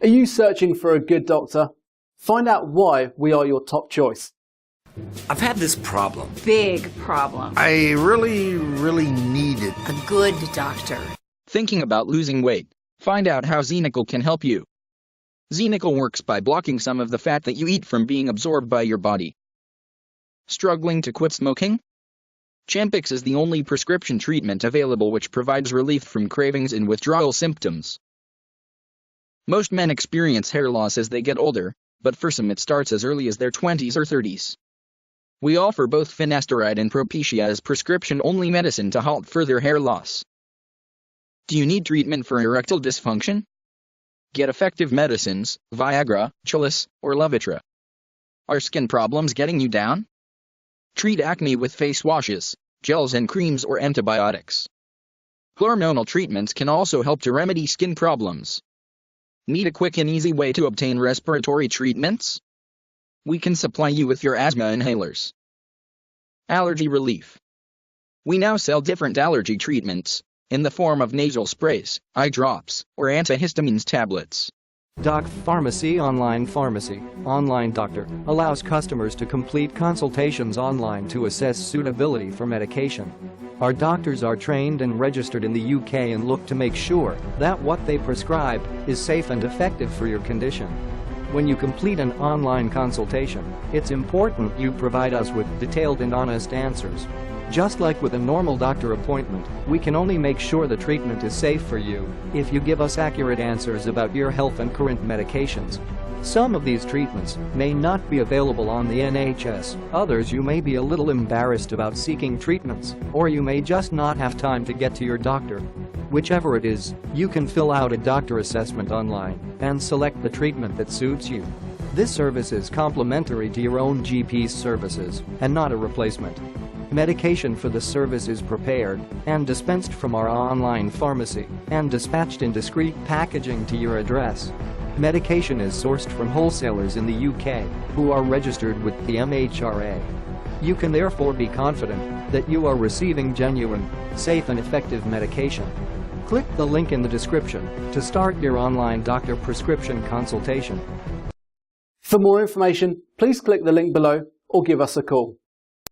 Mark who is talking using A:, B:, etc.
A: Are you searching for a good doctor? Find out why we are your top choice.
B: I've had this problem.
C: Big problem.
D: I really need it.
C: A good doctor.
E: Thinking about losing weight? Find out how Erektil can help you. Erektil works by blocking some of the fat that you eat from being absorbed by your body. Struggling to quit smoking? Champix is the only prescription treatment available which provides relief from cravings and withdrawal symptoms. Most men experience hair loss as they get older, but for some it starts as early as their 20s or 30s. We offer both finasteride and Propecia as prescription-only medicine to halt further hair loss. Do you need treatment for erectile dysfunction? Get effective medicines, Viagra, Chalice, or Levitra. Are skin problems getting you down? Treat acne with face washes, gels and creams or antibiotics. Hormonal treatments can also help to remedy skin problems. Need a quick and easy way to obtain respiratory treatments? We can supply you with your asthma inhalers. Allergy relief. We now sell different allergy treatments, in the form of nasal sprays, eye drops, or antihistamines tablets.
F: Doc Pharmacy Online Pharmacy, On-line-Doktor, allows customers to complete consultations online to assess suitability for medication. Our doctors are trained and registered in the UK and look to make sure that what they prescribe is safe and effective for your condition. When you complete an online consultation, it's important you provide us with detailed and honest answers. Just like with a normal doctor appointment, we can only make sure the treatment is safe for you if you give us accurate answers about your health and current medications. Some of these treatments may not be available on the NHS, others you may be a little embarrassed about seeking treatments, or you may just not have time to get to your doctor. Whichever it is, you can fill out a doctor assessment online and select the treatment that suits you. This service is complementary to your own GP's services and not a replacement. Medication for the service is prepared and dispensed from our online pharmacy and dispatched in discreet packaging to your address. Medication is sourced from wholesalers in the UK who are registered with the MHRA. You can therefore be confident that you are receiving genuine, safe and effective medication. Click the link in the description to start your online doctor prescription consultation.
A: For more information, please click the link below or give us a call.